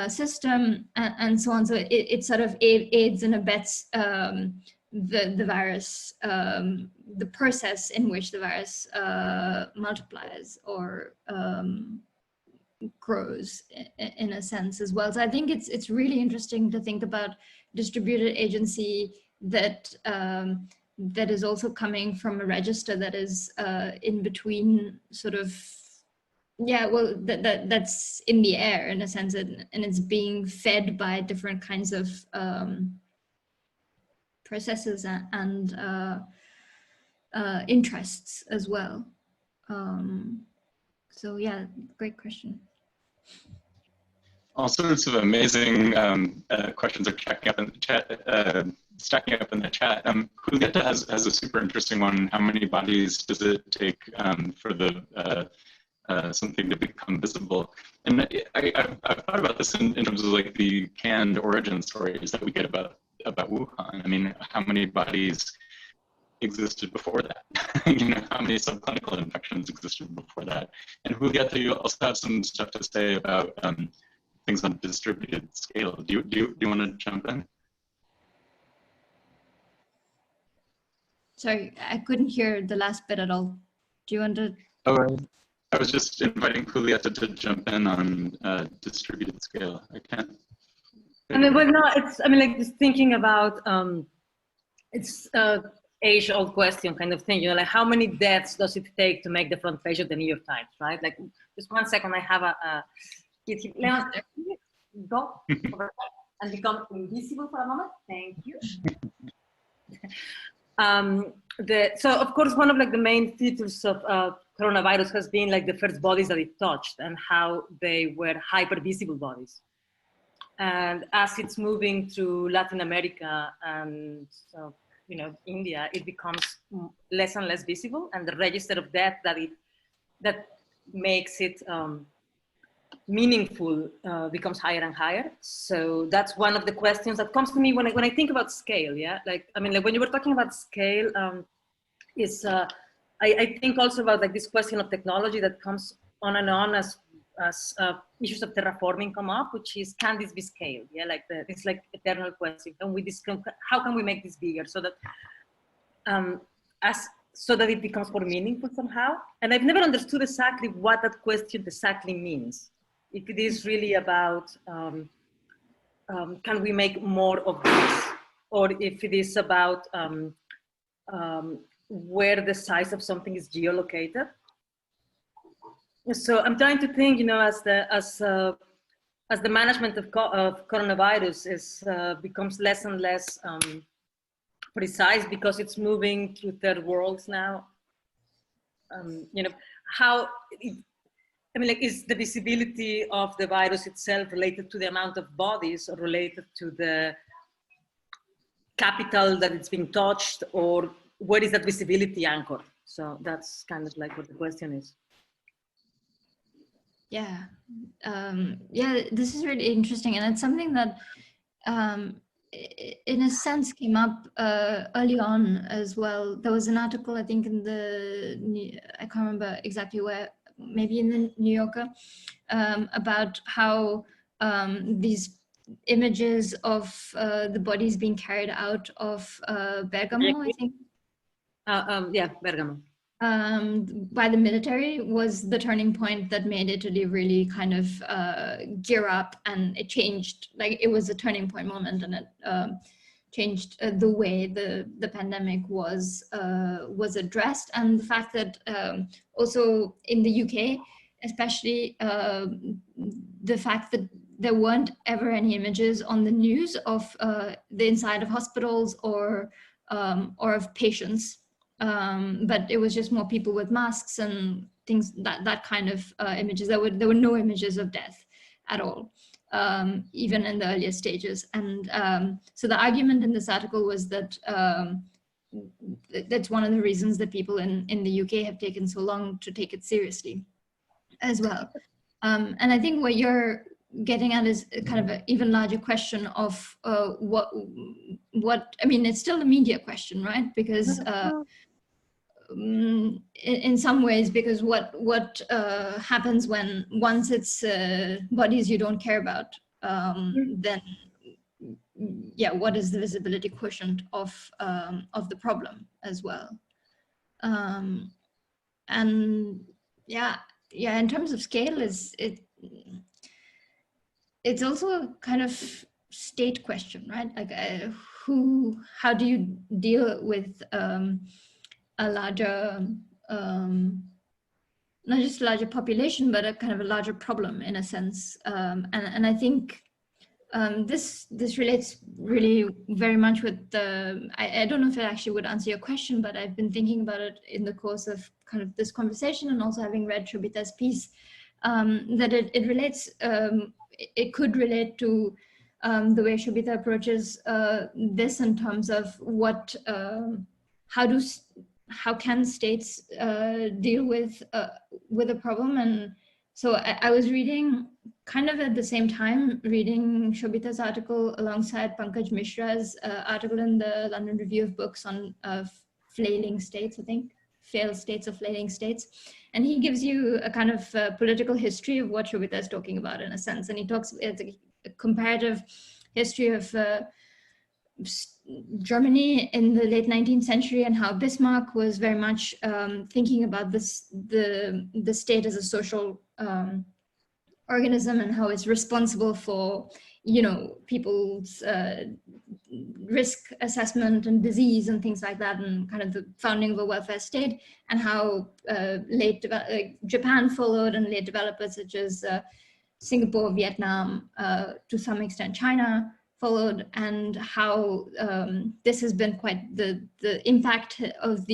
system, and so on. So it sort of aids and abets the virus, the process in which the virus multiplies or grows in a sense as well. So I think it's really interesting to think about distributed agency that that is also coming from a register that is in between, sort of, well, that's in the air in a sense, and it's being fed by different kinds of processes and interests as well. So yeah, great question. All sorts of amazing questions are stacking up in the chat. Julieta has a super interesting one. How many bodies does it take for the something to become visible? And I've thought about this in terms of like the canned origin stories that we get about Wuhan. I mean, how many bodies existed before that? How many subclinical infections existed before that? And Julieta, you also have some stuff to say about things on distributed scale. Do you want to jump in? Sorry, I couldn't hear the last bit at all. Do you want to? Oh, I was just inviting Julieta to jump in on distributed scale. I can't. I mean, well, no, it's, I mean, like just thinking about, it's age-old question kind of thing, like how many deaths does it take to make the front page of the New York Times, right? Like, just 1 second, I have Leon, go over and become invisible for a moment. Thank you. So of course, one of like the main features of coronavirus has been like the first bodies that it touched and how they were hyper visible bodies. And as it's moving through Latin America and India, it becomes less and less visible, and the register of death that makes it meaningful becomes higher and higher. So that's one of the questions that comes to me when I think about scale. Yeah, like, I mean, like when you were talking about scale, I think also about like this question of technology that comes on and on as issues of terraforming come up, which is, can this be scaled? Yeah, like it's like eternal question. How can we make this bigger so that so that it becomes more meaningful somehow? And I've never understood exactly what that question exactly means. If it is really about, can we make more of this? Or if it is about where the size of something is geolocated. So I'm trying to think, as the management of coronavirus becomes less and less precise because it's moving through third worlds now. Is the visibility of the virus itself related to the amount of bodies, or related to the capital that it's being touched, or where is that visibility anchored? So that's kind of like what the question is. Yeah, this is really interesting, and it's something that, in a sense, came up early on as well. There was an article, I think, in I can't remember exactly where, maybe in the New Yorker, about how these images of the bodies being carried out of Bergamo, I think. Yeah, Bergamo. By the military was the turning point that made Italy really kind of gear up, and it changed, like it was a turning point moment, and it changed the way the pandemic was addressed. And the fact that also in the UK, especially the fact that there weren't ever any images on the news of the inside of hospitals or of patients. But it was just more people with masks and things, that kind of images. There were no images of death at all, even in the earlier stages. And so the argument in this article was that that's one of the reasons that people in the UK have taken so long to take it seriously as well. And I think what you're getting at is kind of an even larger question of what I mean, it's still a media question, right? Because in some ways, because what happens when once it's bodies you don't care about, then yeah, what is the visibility quotient of the problem as well? And yeah, in terms of scale, it's also a kind of state question, right? Like how do you deal with a larger, not just a larger population, but a kind of a larger problem in a sense. And I think this relates really very much with the, I don't know if it actually would answer your question, but I've been thinking about it in the course of kind of this conversation, and also having read Shobita's piece, that it relates, it could relate to the way Shobita approaches this in terms of what, how can states deal with a problem. And so I was reading, kind of at the same time, reading Shobita's article alongside Pankaj Mishra's article in the London Review of Books on flailing states, I think, failed states or flailing states. And he gives you a kind of political history of what Shobita is talking about, in a sense. And he talks, it's a comparative history of Germany in the late 19th century, and how Bismarck was very much thinking about the state as a social organism, and how it's responsible for, people's risk assessment and disease and things like that, and kind of the founding of a welfare state, and how Japan followed, and late developers such as Singapore, Vietnam, to some extent China followed, and how this has been quite the impact of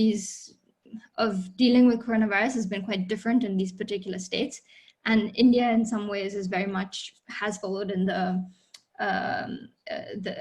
dealing with coronavirus has been quite different in these particular states. And India in some ways is very much has followed in the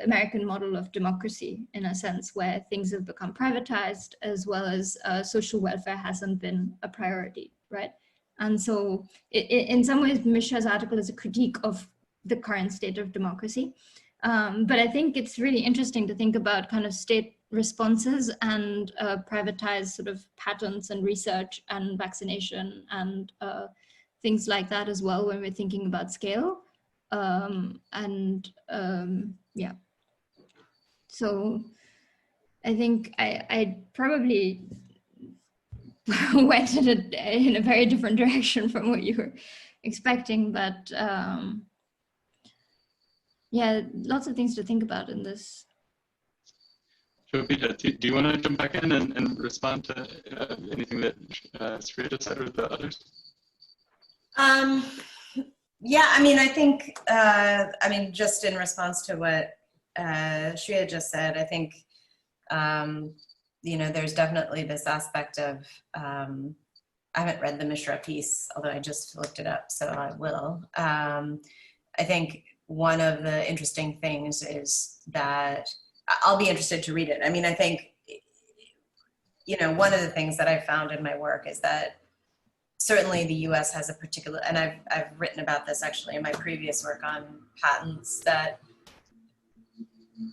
American model of democracy, in a sense, where things have become privatized, as well as social welfare hasn't been a priority, right? And so in some ways, Mishra's article is a critique of the current state of democracy. But I think it's really interesting to think about kind of state responses and privatized sort of patents and research and vaccination and things like that as well, when we're thinking about scale. Yeah. So I think I probably went in a very different direction from what you were expecting, but yeah, lots of things to think about in this. Shobita, do you want to jump back in and respond to anything that Sria just said or the others? Yeah, I mean, I think, I mean, just in response to what Sria just said, I think, you know, there's definitely this aspect of, I haven't read the Mishra piece, although I just looked it up, so I will. I think one of the interesting things is that I'll be interested to read it. I mean, I think, you know, one of the things that I've found in my work is that certainly the US has a particular, and I've written about this actually in my previous work on patents, that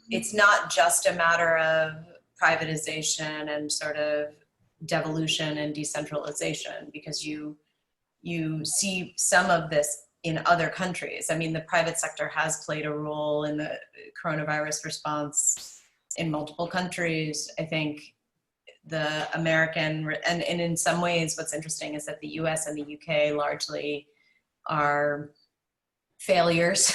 it's not just a matter of privatization and sort of devolution and decentralization, because you see some of this in other countries. I mean, the private sector has played a role in the coronavirus response in multiple countries. I think the American, and in some ways what's interesting is that the US and the UK largely are failures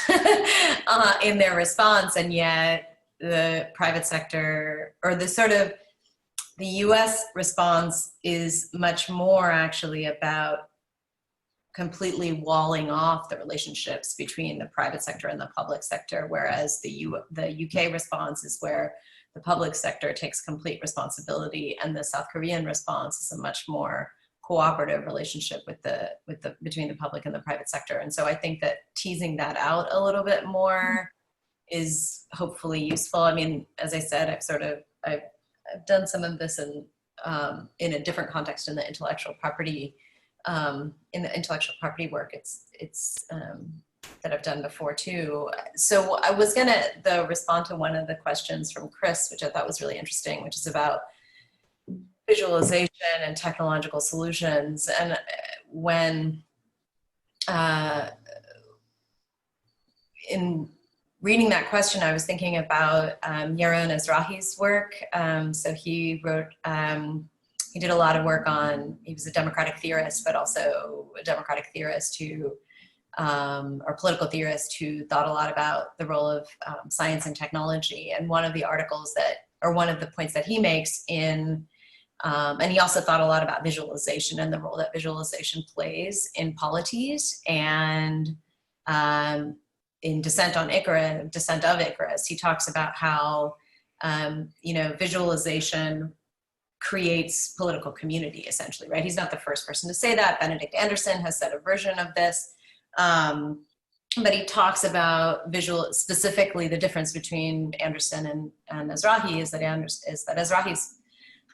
in their response, and yet the private sector, or the sort of, the US response is much more actually about completely walling off the relationships between the private sector and the public sector, whereas the UK response is where the public sector takes complete responsibility, and the South Korean response is a much more cooperative relationship between the public and the private sector. And so I think that teasing that out a little bit more is hopefully useful. I mean, as I said, I've done some of this in a different context in the intellectual property work. It's that I've done before too. So I was gonna respond to one of the questions from Chris, which I thought was really interesting, which is about visualization and technological solutions. And when in reading that question, I was thinking about Yaron Ezrahi's work. So he wrote, he did a lot of work on, he was a democratic theorist, but also a democratic theorist who, or political theorist who thought a lot about the role of science and technology. And one of the articles that, or one of the points that he makes in, and he also thought a lot about visualization and the role that visualization plays in polities. And in Descent of Icarus, he talks about how, you know, visualization creates political community, essentially, right? He's not the first person to say that. Benedict Anderson has said a version of this. But he talks about specifically the difference between Anderson and Ezrahi is that Ezrahi's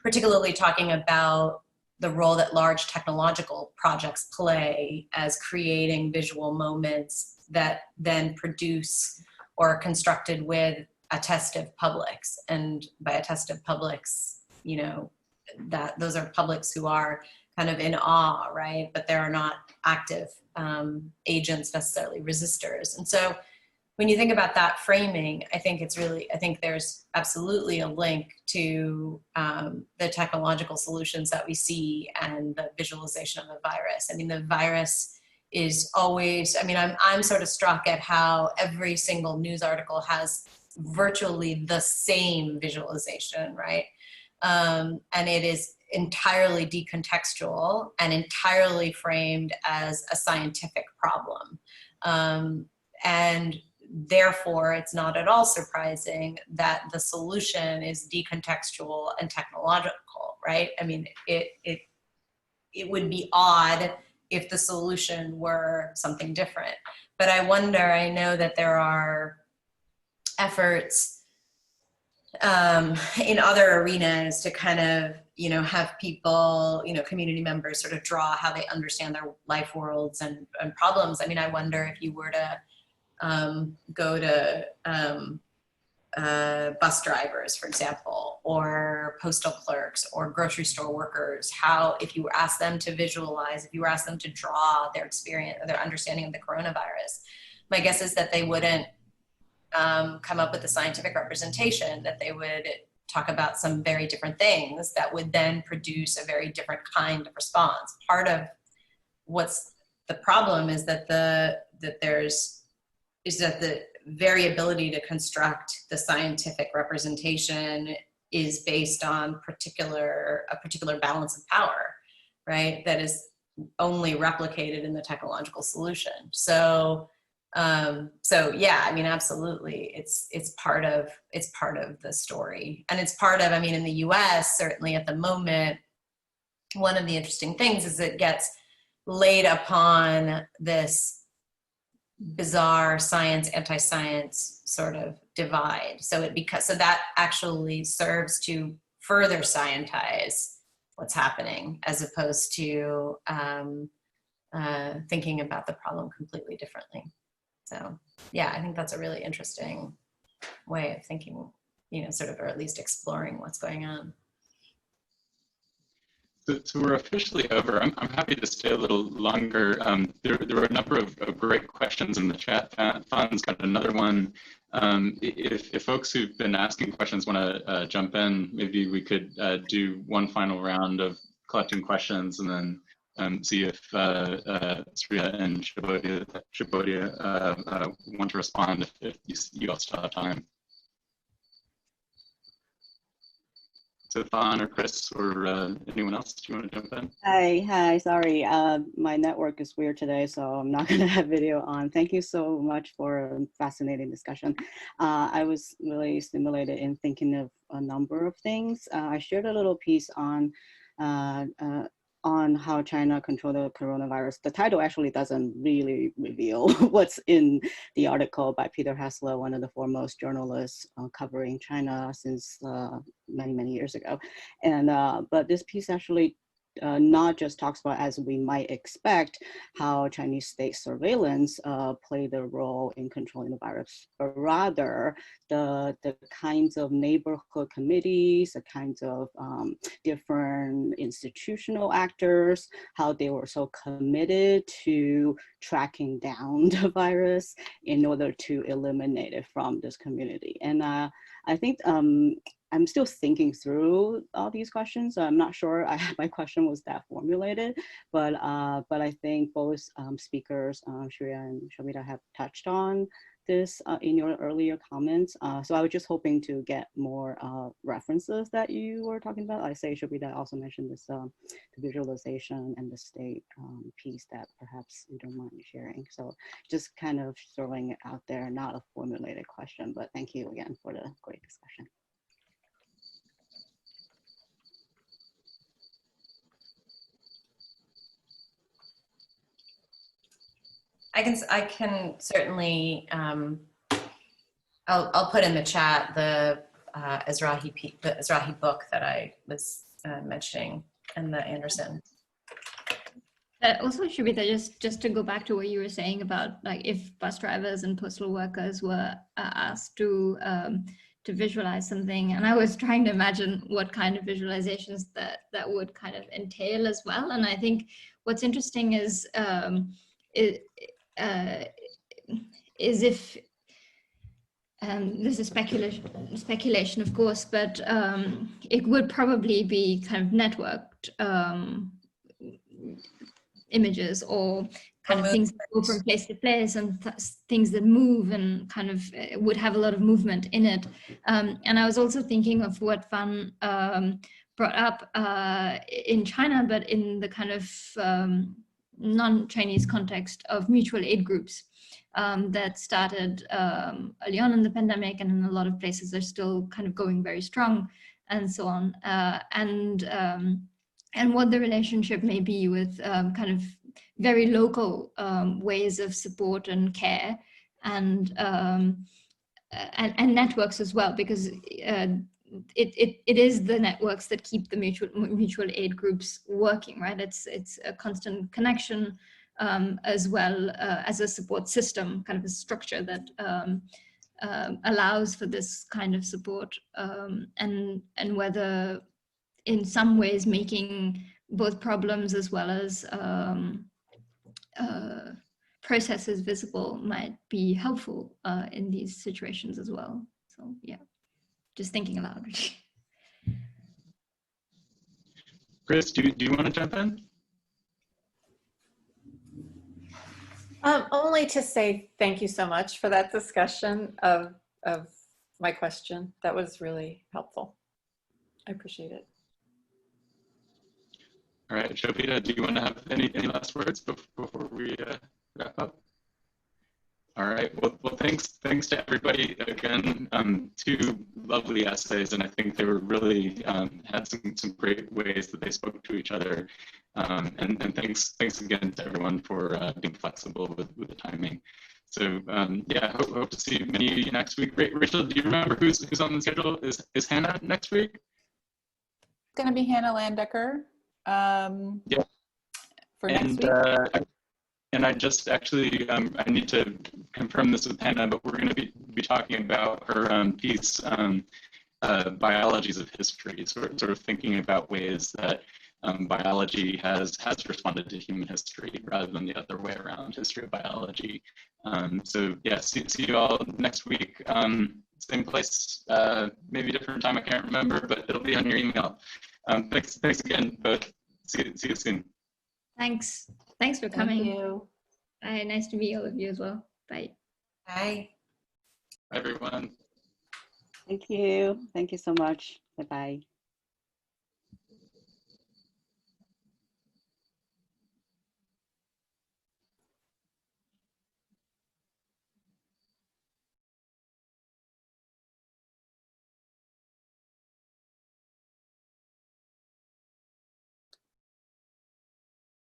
particularly talking about the role that large technological projects play as creating visual moments that then produce or are constructed with attentive publics. And by attentive publics, you know, that those are publics who are kind of in awe, right? But they are not active agents, necessarily resistors. And so when you think about that framing, I think there's absolutely a link to the technological solutions that we see and the visualization of the virus. I mean, the virus is always, I mean, I'm sort of struck at how every single news article has virtually the same visualization, right? And it is entirely decontextual and entirely framed as a scientific problem. And therefore, it's not at all surprising that the solution is decontextual and technological, right? I mean, it would be odd if the solution were something different. But I wonder, I know that there are efforts in other arenas to kind of, you know, have people, you know, community members sort of draw how they understand their life worlds and problems. I mean, I wonder if you were to go to bus drivers, for example, or postal clerks or grocery store workers, how, if you ask them to visualize, if you ask them to draw their experience, their understanding of the coronavirus, my guess is that they wouldn't come up with a scientific representation, that they would talk about some very different things that would then produce a very different kind of response. Part of what's the problem is that the variability to construct the scientific representation is based on a particular balance of power, right? That is only replicated in the technological solution. So yeah, I mean, absolutely, it's part of the story, and it's part of, I mean, in the U.S. certainly at the moment, one of the interesting things is it gets laid upon this bizarre science anti-science sort of divide. So that actually serves to further scientize what's happening, as opposed to thinking about the problem completely differently. So yeah, I think that's a really interesting way of thinking, you know, sort of, or at least exploring what's going on. So we're officially over. I'm happy to stay a little longer. There were a number of great questions in the chat. Fawn's got another one. If folks who've been asking questions want to jump in, maybe we could do one final round of collecting questions, and then see if Sria and Shobita want to respond if you all still have time. So Fawn or Chris or anyone else, do you want to jump in? Hi, sorry. My network is weird today, so I'm not going to have video on. Thank you so much for a fascinating discussion. I was really stimulated in thinking of a number of things. I shared a little piece on how China controlled the coronavirus. The title actually doesn't really reveal what's in the article by Peter Hessler, one of the foremost journalists covering China since many, many years ago. And but this piece actually not just talks about, as we might expect, how Chinese state surveillance played a role in controlling the virus, but rather the kinds of neighborhood committees, the kinds of different institutional actors, how they were so committed to tracking down the virus in order to eliminate it from this community. And I think I'm still thinking through all these questions. I'm not sure my question was that formulated, but I think both speakers, Sria and Shobita, have touched on this in your earlier comments. So I was just hoping to get more references that you were talking about. I say Shobita also mentioned this the visualization and the state piece that perhaps you don't mind sharing. So just kind of throwing it out there, not a formulated question, but thank you again for the great discussion. I can certainly, I'll put in the chat the Ezrahi book that I was mentioning, and the Anderson. Also, Shobita, just to go back to what you were saying about, like, if bus drivers and postal workers were asked to visualize something, and I was trying to imagine what kind of visualizations that would kind of entail as well. And I think what's interesting is if this is speculation, of course, but it would probably be kind of networked images, or kind of things that go from place to place, and things that move and kind of would have a lot of movement in it. And I was also thinking of what Van brought up in China, but in the kind of non-Chinese context of mutual aid groups that started early on in the pandemic, and in a lot of places are still kind of going very strong, and so on. And what the relationship may be with kind of very local ways of support and care, and networks as well, because it is the networks that keep the mutual aid groups working, right? It's a constant connection, as well as a support system, kind of a structure that allows for this kind of support, and whether in some ways making both problems as well as processes visible might be helpful in these situations as well. So yeah, just thinking aloud. Chris, do you want to jump in? Only to say thank you so much for that discussion of my question. That was really helpful. I appreciate it. All right, Shobita, do you want to have any last words before we wrap up? All right. Well, thanks to everybody again. Two lovely essays, and I think they were really had some great ways that they spoke to each other. And thanks again to everyone for being flexible with the timing. So yeah, hope to see many of you next week. Rachel, do you remember who's on the schedule? Is Hannah next week? It's going to be Hannah Landecker. Yeah. For next week. And I just actually, I need to confirm this with Hannah, but we're going to be talking about her piece, Biologies of History, sort of thinking about ways that biology has responded to human history rather than the other way around, history of biology. So yeah, see you all next week. Same place, maybe different time, I can't remember, but it'll be on your email. Thanks again, both. See you soon. Thanks for coming. Thank you. Bye. Nice to meet all of you as well. Bye. Bye. Bye, everyone. Thank you. Thank you so much. Bye-bye.